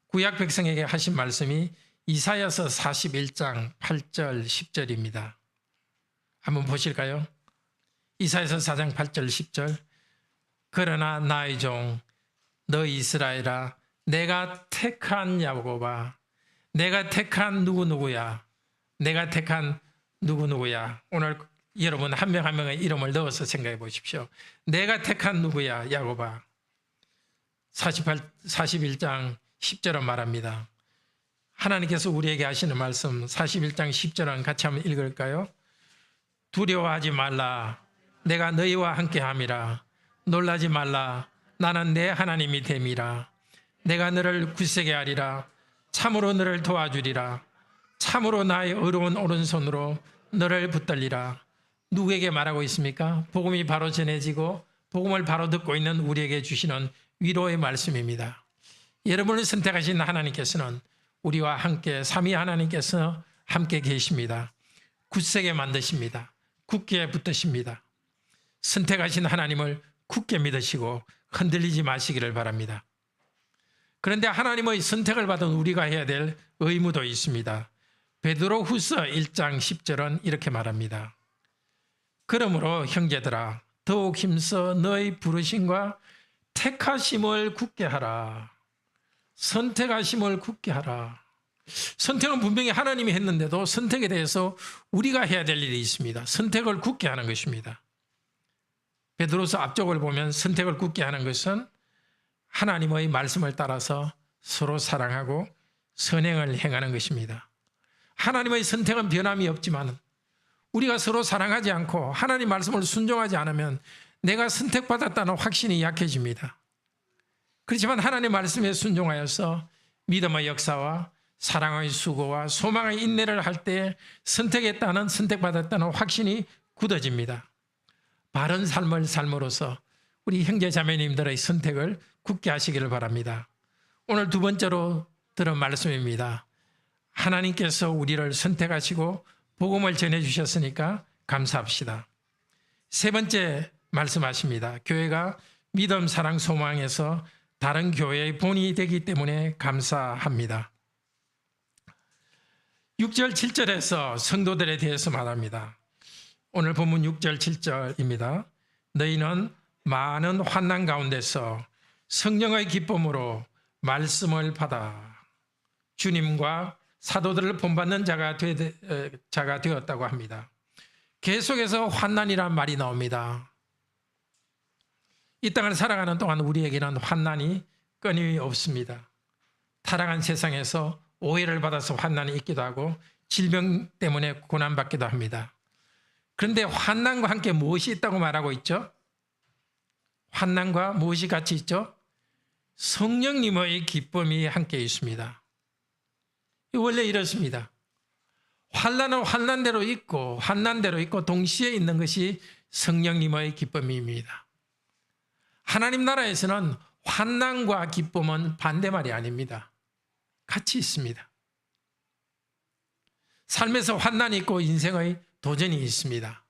구약 백성에게 하신 말씀이 이사야서 41장 8절 10절입니다. 한번 보실까요? 이사야서 4장 8절 10절. 그러나 나의 종 너 이스라엘아, 내가 택한 야곱아, 내가 택한 누구누구야, 내가 택한 누구누구야. 오늘 여러분 한 명 한 명의 이름을 넣어서 생각해 보십시오. 내가 택한 누구야, 야곱아. 41장 10절은 말합니다. 하나님께서 우리에게 하시는 말씀 41장 10절은 같이 한번 읽을까요? 두려워하지 말라, 내가 너희와 함께함이라. 놀라지 말라, 나는 내 하나님이 됨이라. 내가 너를 굳세게 하리라. 참으로 너를 도와주리라. 참으로 나의 의로운 오른손으로 너를 붙들리라. 누구에게 말하고 있습니까? 복음이 바로 전해지고 복음을 바로 듣고 있는 우리에게 주시는 위로의 말씀입니다. 여러분을 선택하신 하나님께서는 우리와 함께, 삼위 하나님께서 함께 계십니다. 굳세게 만드십니다. 굳게 붙드십니다. 선택하신 하나님을 굳게 믿으시고 흔들리지 마시기를 바랍니다. 그런데 하나님의 선택을 받은 우리가 해야 될 의무도 있습니다. 베드로후서 1장 10절은 이렇게 말합니다. 그러므로 형제들아, 더욱 힘써 너희 부르심과 택하심을 굳게 하라. 선택하심을 굳게 하라. 선택은 분명히 하나님이 했는데도 선택에 대해서 우리가 해야 될 일이 있습니다. 선택을 굳게 하는 것입니다. 베드로서 앞쪽을 보면 선택을 굳게 하는 것은 하나님의 말씀을 따라서 서로 사랑하고 선행을 행하는 것입니다. 하나님의 선택은 변함이 없지만 우리가 서로 사랑하지 않고 하나님 말씀을 순종하지 않으면 내가 선택받았다는 확신이 약해집니다. 그렇지만 하나님 말씀에 순종하여서 믿음의 역사와 사랑의 수고와 소망의 인내를 할 때 선택했다는, 선택받았다는 확신이 굳어집니다. 바른 삶을 삶으로써 우리 형제 자매님들의 선택을 굳게 하시기를 바랍니다. 오늘 두 번째로 들은 말씀입니다. 하나님께서 우리를 선택하시고 복음을 전해주셨으니까 감사합시다. 세 번째 말씀하십니다. 교회가 믿음, 사랑, 소망에서 다른 교회의 본이 되기 때문에 감사합니다. 6절, 7절에서 성도들에 대해서 말합니다. 오늘 본문 6절, 7절입니다. 너희는 많은 환난 가운데서 성령의 기쁨으로 말씀을 받아 주님과 사도들을 본받는 자가 되었다고 합니다. 계속해서 환난이란 말이 나옵니다. 이 땅을 살아가는 동안 우리에게는 환난이 끊임이 없습니다. 타락한 세상에서 오해를 받아서 환난이 있기도 하고 질병 때문에 고난받기도 합니다. 그런데 환난과 함께 무엇이 있다고 말하고 있죠? 환난과 무엇이 같이 있죠? 성령님의 기쁨이 함께 있습니다. 원래 이렇습니다. 환난은 환난대로 있고 환난대로 있고 동시에 있는 것이 성령님의 기쁨입니다. 하나님 나라에서는 환난과 기쁨은 반대말이 아닙니다. 같이 있습니다. 삶에서 환난이 있고 인생의 도전이 있습니다.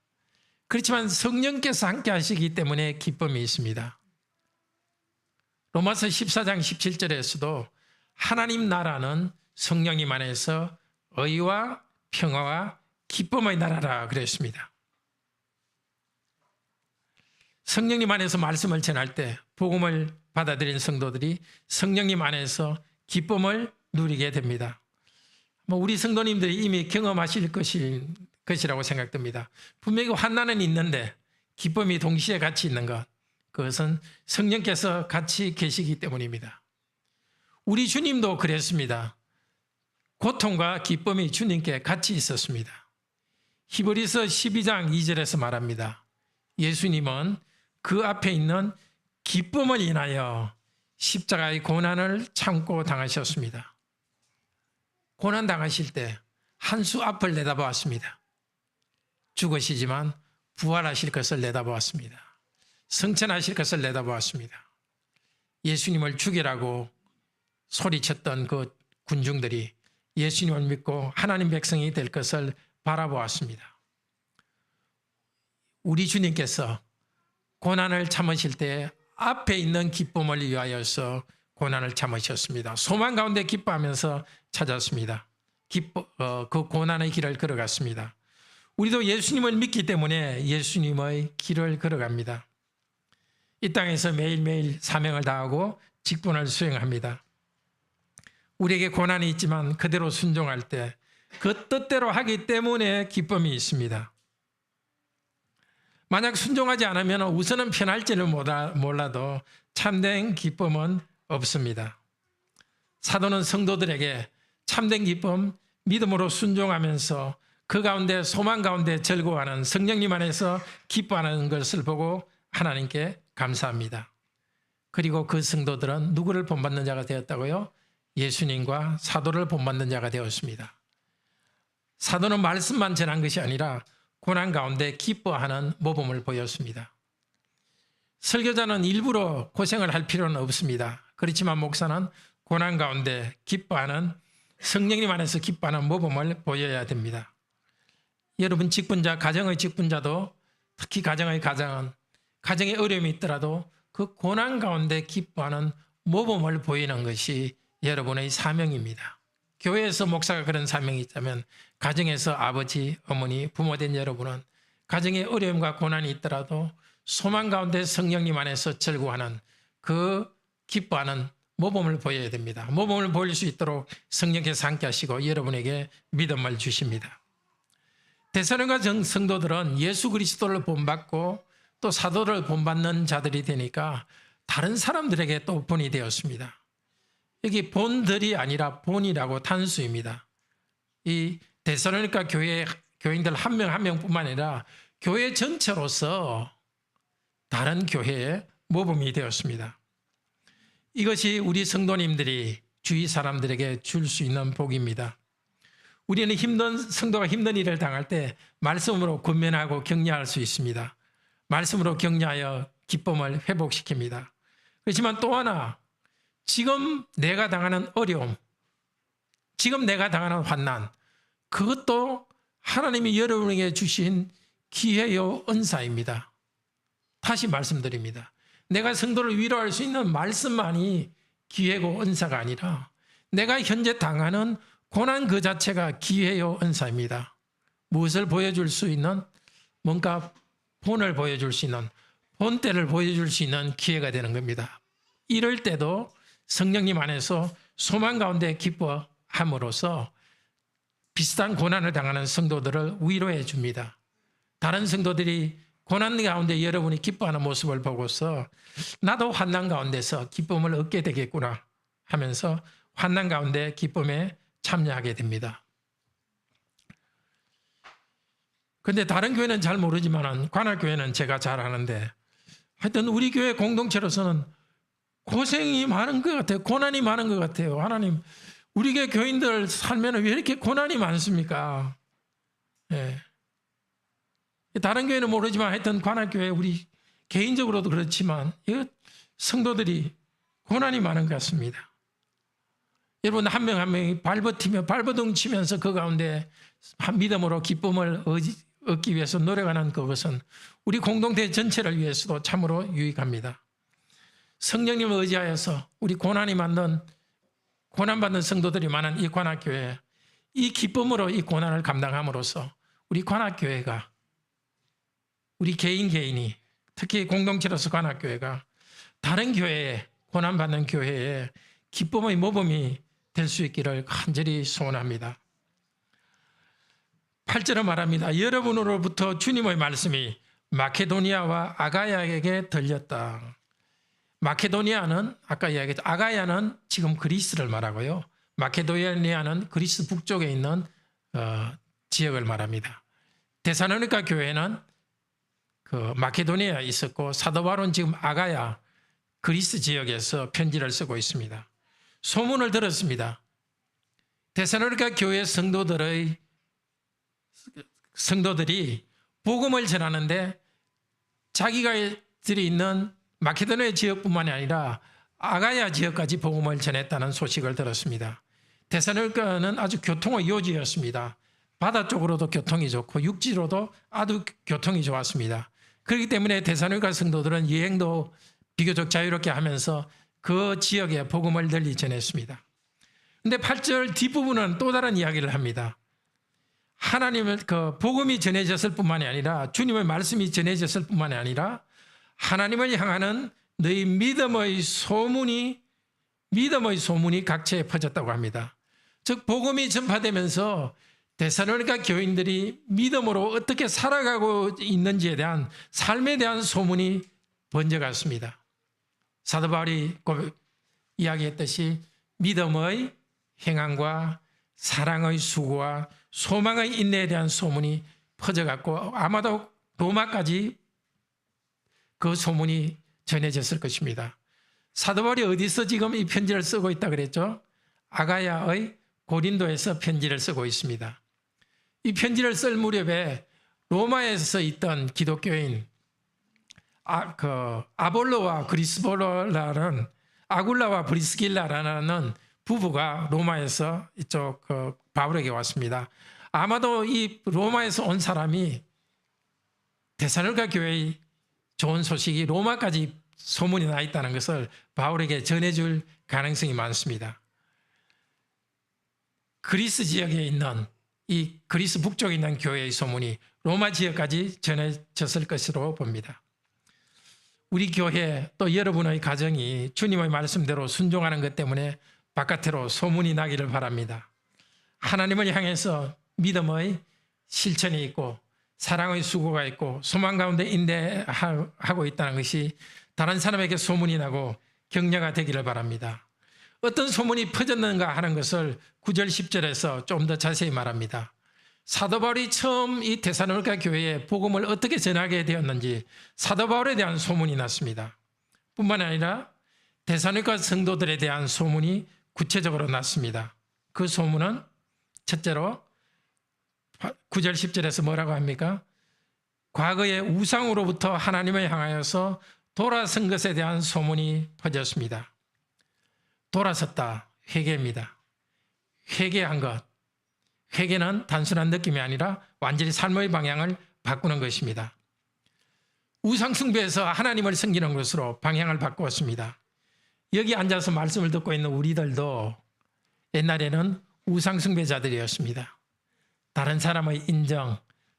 그렇지만 성령께서 함께 하시기 때문에 기쁨이 있습니다. 로마서 14장 17절에서도 하나님 나라는 성령님 안에서 의와 평화와 기쁨의 나라라 그랬습니다. 성령님 안에서 말씀을 전할 때 복음을 받아들인 성도들이 성령님 안에서 기쁨을 누리게 됩니다. 우리 성도님들이 이미 경험하실 것이라고 생각됩니다. 분명히 환난은 있는데 기쁨이 동시에 같이 있는 것, 그것은 성령께서 같이 계시기 때문입니다. 우리 주님도 그랬습니다. 고통과 기쁨이 주님께 같이 있었습니다. 히브리서 12장 2절에서 말합니다. 예수님은 그 앞에 있는 기쁨을 인하여 십자가의 고난을 참고 당하셨습니다. 고난 당하실 때 한 수 앞을 내다보았습니다. 죽으시지만 부활하실 것을 내다보았습니다. 승천하실 것을 내다보았습니다. 예수님을 죽이라고 소리쳤던 그 군중들이 예수님을 믿고 하나님 백성이 될 것을 바라보았습니다. 우리 주님께서 고난을 참으실 때 앞에 있는 기쁨을 위하여서 고난을 참으셨습니다. 소망 가운데 기뻐하면서 찾았습니다. 그 고난의 길을 걸어갔습니다. 우리도 예수님을 믿기 때문에 예수님의 길을 걸어갑니다. 이 땅에서 매일매일 사명을 다하고 직분을 수행합니다. 우리에게 고난이 있지만 그대로 순종할 때 그 뜻대로 하기 때문에 기쁨이 있습니다. 만약 순종하지 않으면 우선은 편할지는 몰라도 참된 기쁨은 없습니다. 사도는 성도들에게 참된 기쁨, 믿음으로 순종하면서 그 가운데 소망 가운데 즐거워하는 성령님 안에서 기뻐하는 것을 보고 하나님께 감사합니다. 그리고 그 성도들은 누구를 본받는 자가 되었다고요? 예수님과 사도를 본받는 자가 되었습니다. 사도는 말씀만 전한 것이 아니라 고난 가운데 기뻐하는 모범을 보였습니다. 설교자는 일부러 고생을 할 필요는 없습니다. 그렇지만 목사는 고난 가운데 기뻐하는 성령님 안에서 기뻐하는 모범을 보여야 됩니다. 여러분 직분자, 가정의 직분자도 특히 가정의 가장은 가정에 어려움이 있더라도 그 고난 가운데 기뻐하는 모범을 보이는 것이 여러분의 사명입니다. 교회에서 목사가 그런 사명이 있다면 가정에서 아버지, 어머니, 부모된 여러분은 가정에 어려움과 고난이 있더라도 소망 가운데 성령님 안에서 즐거워하는 그 기뻐하는 모범을 보여야 됩니다. 모범을 보일 수 있도록 성령께서 함께 하시고 여러분에게 믿음을 주십니다. 데살로니가 성도들은 예수 그리스도를 본받고 또 사도를 본받는 자들이 되니까 다른 사람들에게 또 본이 되었습니다. 여기 본들이 아니라 본이라고 단수입니다. 이 데살로니가 교인들 한 명 한 명뿐만 아니라 교회 전체로서 다른 교회의 모범이 되었습니다. 이것이 우리 성도님들이 주위 사람들에게 줄 수 있는 복입니다. 우리는 성도가 힘든 일을 당할 때 말씀으로 권면하고 격려할 수 있습니다. 말씀으로 격려하여 기쁨을 회복시킵니다. 그렇지만 또 하나, 지금 내가 당하는 어려움, 지금 내가 당하는 환난, 그것도 하나님이 여러분에게 주신 기회요 은사입니다. 다시 말씀드립니다. 내가 성도를 위로할 수 있는 말씀만이 기회고 은사가 아니라 내가 현재 당하는 고난 그 자체가 기회요 은사입니다. 무엇을 보여줄 수 있는, 뭔가 본을 보여줄 수 있는, 본때를 보여줄 수 있는 기회가 되는 겁니다. 이럴 때도 성령님 안에서 소망 가운데 기뻐함으로써 비슷한 고난을 당하는 성도들을 위로해 줍니다. 다른 성도들이 고난 가운데 여러분이 기뻐하는 모습을 보고서 나도 환난 가운데서 기쁨을 얻게 되겠구나 하면서 환난 가운데 기쁨에 참여하게 됩니다. 그런데 다른 교회는 잘 모르지만 관할교회는 제가 잘 아는데, 하여튼 우리 교회 공동체로서는 고생이 많은 것 같아요. 고난이 많은 것 같아요. 하나님, 우리 교회 교인들 살면 왜 이렇게 고난이 많습니까? 예. 다른 교회는 모르지만 하여튼 관할교회 우리 개인적으로도 그렇지만 성도들이 고난이 많은 것 같습니다. 여러분 한 명 한 명이 발버티며 발버둥 치면서 그 가운데 믿음으로 기쁨을 얻기 위해서 노력하는 그것은 우리 공동체 전체를 위해서도 참으로 유익합니다. 성령님을 의지하여서 우리 고난받는 성도들이 많은 이 관악교회, 이 기쁨으로 이 고난을 감당함으로써 우리 관악교회가, 우리 개인이, 특히 공동체로서 관악교회가 다른 교회에, 고난받는 교회에 기쁨의 모범이 될 수 있기를 간절히 소원합니다. 8절에 말합니다. 여러분으로부터 주님의 말씀이 마케도니아와 아가야에게 들렸다. 마케도니아는 아까 이야기했죠. 아가야는 지금 그리스를 말하고요. 마케도니아는 그리스 북쪽에 있는 지역을 말합니다. 데살로니가 교회는 그 마케도니아에 있었고 사도 바울은 지금 아가야 그리스 지역에서 편지를 쓰고 있습니다. 소문을 들었습니다. 데살로니가 교회 성도들이 복음을 전하는데 자기가들이 있는 마케도니아 지역뿐만이 아니라 아가야 지역까지 복음을 전했다는 소식을 들었습니다. 데살로니가는 아주 교통의 요지였습니다. 바다 쪽으로도 교통이 좋고 육지로도 아주 교통이 좋았습니다. 그렇기 때문에 데살로니가 성도들은 여행도 비교적 자유롭게 하면서 그 지역에 복음을 널리 전했습니다. 그런데 8절 뒷부분은 또 다른 이야기를 합니다. 하나님을 복음이 전해졌을 뿐만이 아니라 주님의 말씀이 전해졌을 뿐만이 아니라 하나님을 향하는 너희 믿음의 소문이 각처에 퍼졌다고 합니다. 즉 복음이 전파되면서 데살로니가 교인들이 믿음으로 어떻게 살아가고 있는지에 대한 삶에 대한 소문이 번져갔습니다. 사도 바울이 이야기했듯이 믿음의 행함과 사랑의 수고와 소망의 인내에 대한 소문이 퍼져갔고 아마도 로마까지 그 소문이 전해졌을 것입니다. 사도 바울이 어디서 지금 이 편지를 쓰고 있다 그랬죠? 아가야의 고린도에서 편지를 쓰고 있습니다. 이 편지를 쓸 무렵에 로마에서 있던 기독교인 아볼로와 그리스볼라는 아굴라와 브리스길라라는 부부가 로마에서 이쪽 바울에게 왔습니다. 아마도 이 로마에서 온 사람이 데살로니가 교회의 좋은 소식이 로마까지 소문이 나 있다는 것을 바울에게 전해줄 가능성이 많습니다. 그리스 지역에 있는 이 그리스 북쪽에 있는 교회의 소문이 로마 지역까지 전해졌을 것으로 봅니다. 우리 교회 또 여러분의 가정이 주님의 말씀대로 순종하는 것 때문에 바깥으로 소문이 나기를 바랍니다. 하나님을 향해서 믿음의 실천이 있고 사랑의 수고가 있고 소망 가운데 인내하고 있다는 것이 다른 사람에게 소문이 나고 격려가 되기를 바랍니다. 어떤 소문이 퍼졌는가 하는 것을 9절 10절에서 좀 더 자세히 말합니다. 사도 바울이 처음 이 데살로니가 교회에 복음을 어떻게 전하게 되었는지 사도 바울에 대한 소문이 났습니다. 뿐만 아니라 데살로니가 성도들에 대한 소문이 구체적으로 났습니다. 그 소문은 첫째로 9절 10절에서 뭐라고 합니까? 과거의 우상으로부터 하나님을 향하여서 돌아선 것에 대한 소문이 퍼졌습니다. 돌아섰다, 회개입니다. 회개한 것. 회개는 단순한 느낌이 아니라 완전히 삶의 방향을 바꾸는 것입니다. 우상숭배에서 하나님을 섬기는 것으로 방향을 바꾸었습니다. 여기 앉아서 말씀을 듣고 있는 우리들도 옛날에는 우상숭배자들이었습니다. 다른 사람의 인정,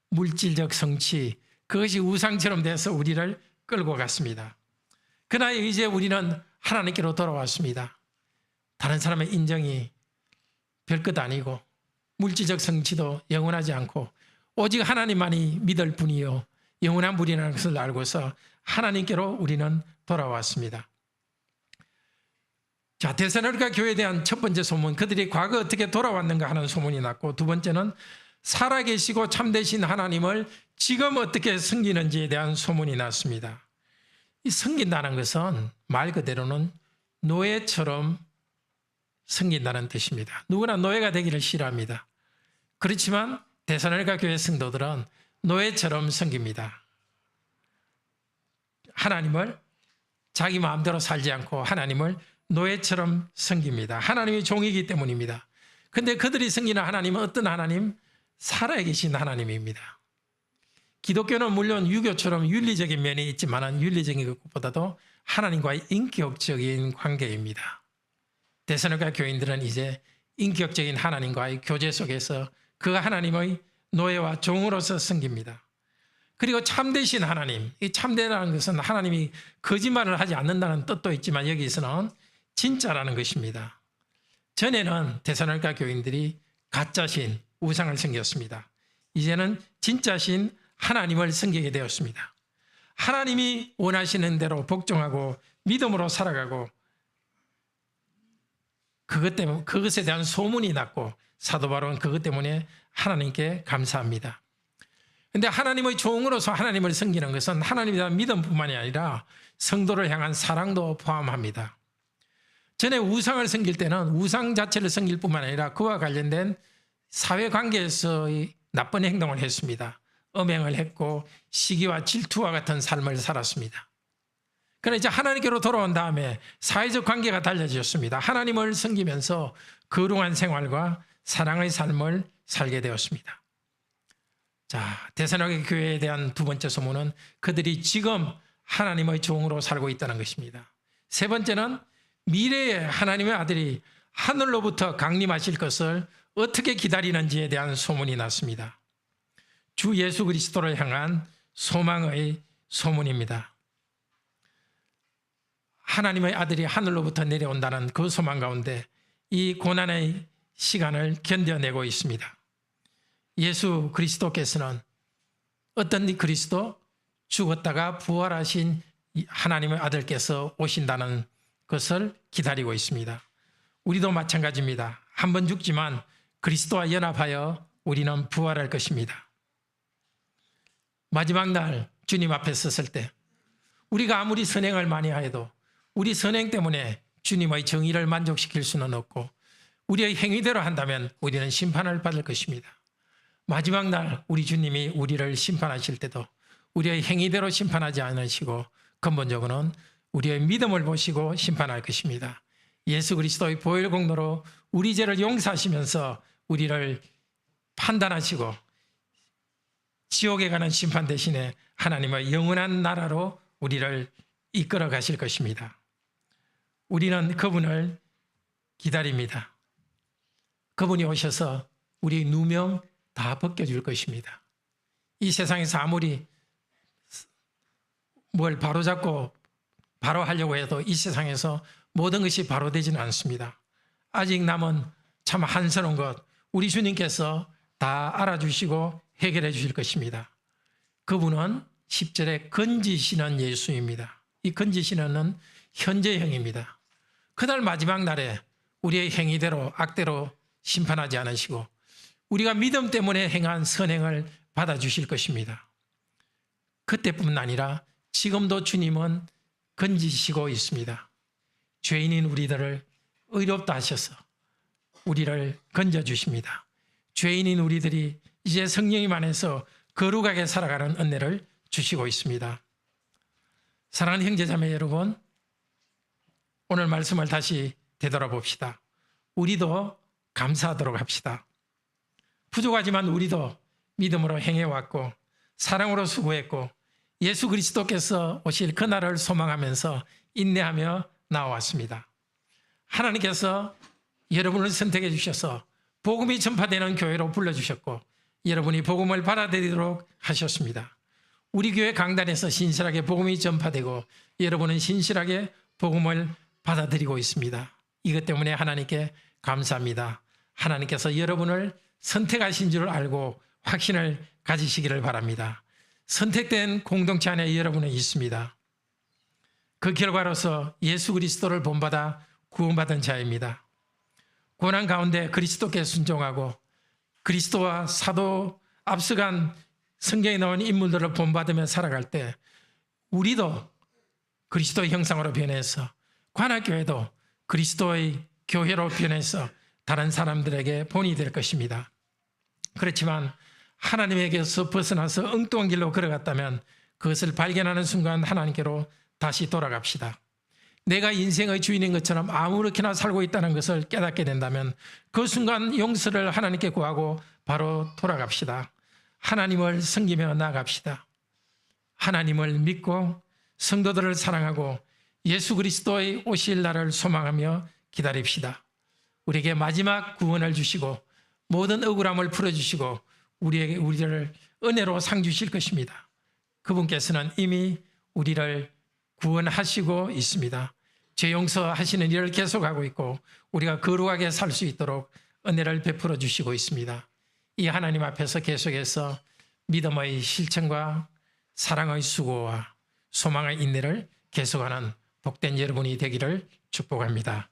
물질적 성취, 그것이 우상처럼 돼서 우리를 끌고 갔습니다. 그러나 이제 우리는 하나님께로 돌아왔습니다. 다른 사람의 인정이 별것 아니고 물질적 성취도 영원하지 않고 오직 하나님만이 믿을 뿐이요 영원한 분이라는 것을 알고서 하나님께로 우리는 돌아왔습니다. 자, 데살로니가 교회에 대한 첫 번째 소문, 그들이 과거 어떻게 돌아왔는가 하는 소문이 났고, 두 번째는 살아계시고 참되신 하나님을 지금 어떻게 섬기는지에 대한 소문이 났습니다. 이 섬긴다는 것은 말 그대로는 노예처럼 섬긴다는 뜻입니다. 누구나 노예가 되기를 싫어합니다. 그렇지만 데살로니가 교회 성도들은 노예처럼 섬깁니다. 하나님을 자기 마음대로 살지 않고 하나님을 노예처럼 섬깁니다. 하나님이 종이기 때문입니다. 그런데 그들이 섬기는 하나님은 어떤 하나님? 살아계신 하나님입니다. 기독교는 물론 유교처럼 윤리적인 면이 있지만 윤리적인 것보다도 하나님과의 인격적인 관계입니다. 데살로니가 교인들은 이제 인격적인 하나님과의 교제 속에서 그 하나님의 노예와 종으로서 섬깁니다. 그리고 참되신 하나님, 이 참되라는 것은 하나님이 거짓말을 하지 않는다는 뜻도 있지만 여기서는 진짜라는 것입니다. 전에는 데살로니가 교인들이 가짜신 우상을 섬겼습니다. 이제는 진짜신 하나님을 섬기게 되었습니다. 하나님이 원하시는 대로 복종하고 믿음으로 살아가고 그것에 대한 소문이 났고 사도 바울은 그것 때문에 하나님께 감사합니다. 그런데 하나님의 종으로서 하나님을 섬기는 것은 하나님에 대한 믿음뿐만이 아니라 성도를 향한 사랑도 포함합니다. 전에 우상을 섬길 때는 우상 자체를 섬길 뿐만 아니라 그와 관련된 사회관계에서의 나쁜 행동을 했습니다. 음행을 했고 시기와 질투와 같은 삶을 살았습니다. 그러나 이제 하나님께로 돌아온 다음에 사회적 관계가 달라졌습니다. 하나님을 섬기면서 거룩한 생활과 사랑의 삶을 살게 되었습니다. 자, 데살로니가 교회에 대한 두 번째 소문은 그들이 지금 하나님의 종으로 살고 있다는 것입니다. 세 번째는 미래에 하나님의 아들이 하늘로부터 강림하실 것을 어떻게 기다리는지에 대한 소문이 났습니다. 주 예수 그리스도를 향한 소망의 소문입니다. 하나님의 아들이 하늘로부터 내려온다는 그 소망 가운데 이 고난의 시간을 견뎌내고 있습니다. 예수 그리스도께서는 어떤 그리스도? 죽었다가 부활하신 하나님의 아들께서 오신다는 것을 기다리고 있습니다. 우리도 마찬가지입니다. 한 번 죽지만 그리스도와 연합하여 우리는 부활할 것입니다. 마지막 날 주님 앞에 섰을 때 우리가 아무리 선행을 많이 하여도 우리 선행 때문에 주님의 정의를 만족시킬 수는 없고 우리의 행위대로 한다면 우리는 심판을 받을 것입니다. 마지막 날 우리 주님이 우리를 심판하실 때도 우리의 행위대로 심판하지 않으시고 근본적으로는 우리의 믿음을 보시고 심판할 것입니다. 예수 그리스도의 보혈 공로로 우리 죄를 용서하시면서 우리를 판단하시고 지옥에 가는 심판 대신에 하나님의 영원한 나라로 우리를 이끌어 가실 것입니다. 우리는 그분을 기다립니다. 그분이 오셔서 우리 누명 다 벗겨줄 것입니다. 이 세상에서 아무리 뭘 바로잡고 바로 하려고 해도 이 세상에서 모든 것이 바로 되지는 않습니다. 아직 남은 참 한스러운 것, 우리 주님께서 다 알아주시고 해결해 주실 것입니다. 그분은 10절에 건지시는 예수입니다. 이 건지시는 현재형입니다. 그날 마지막 날에 우리의 행위대로 악대로 심판하지 않으시고 우리가 믿음 때문에 행한 선행을 받아주실 것입니다. 그때뿐만 아니라 지금도 주님은 건지시고 있습니다. 죄인인 우리들을 의롭다 하셔서 우리를 건져주십니다. 죄인인 우리들이 이제 성령님 안에서 거룩하게 살아가는 은혜를 주시고 있습니다. 사랑하는 형제자매 여러분, 오늘 말씀을 다시 되돌아봅시다. 우리도 감사하도록 합시다. 부족하지만 우리도 믿음으로 행해왔고 사랑으로 수고했고 예수 그리스도께서 오실 그날을 소망하면서 인내하며 나와왔습니다. 하나님께서 여러분을 선택해 주셔서 복음이 전파되는 교회로 불러주셨고 여러분이 복음을 받아들이도록 하셨습니다. 우리 교회 강단에서 신실하게 복음이 전파되고 여러분은 신실하게 복음을 받아들이고 있습니다. 이것 때문에 하나님께 감사합니다. 하나님께서 여러분을 선택하신 줄 알고 확신을 가지시기를 바랍니다. 선택된 공동체 안에 여러분은 있습니다. 그 결과로서 예수 그리스도를 본받아 구원받은 자입니다. 고난 가운데 그리스도께 순종하고 그리스도와 사도 앞서간 성경에 나온 인물들을 본받으며 살아갈 때 우리도 그리스도의 형상으로 변해서 관악교회도 그리스도의 교회로 변해서 다른 사람들에게 본이 될 것입니다. 그렇지만 하나님에게서 벗어나서 엉뚱한 길로 걸어갔다면 그것을 발견하는 순간 하나님께로 다시 돌아갑시다. 내가 인생의 주인인 것처럼 아무렇게나 살고 있다는 것을 깨닫게 된다면 그 순간 용서를 하나님께 구하고 바로 돌아갑시다. 하나님을 섬기며 나아갑시다. 하나님을 믿고 성도들을 사랑하고 예수 그리스도의 오실 날을 소망하며 기다립시다. 우리에게 마지막 구원을 주시고 모든 억울함을 풀어주시고 우리를 은혜로 상 주실 것입니다. 그분께서는 이미 우리를 구원하시고 있습니다. 죄 용서하시는 일을 계속하고 있고 우리가 거룩하게 살 수 있도록 은혜를 베풀어 주시고 있습니다. 이 하나님 앞에서 계속해서 믿음의 실천과 사랑의 수고와 소망의 인내를 계속하는 복된 여러분이 되기를 축복합니다.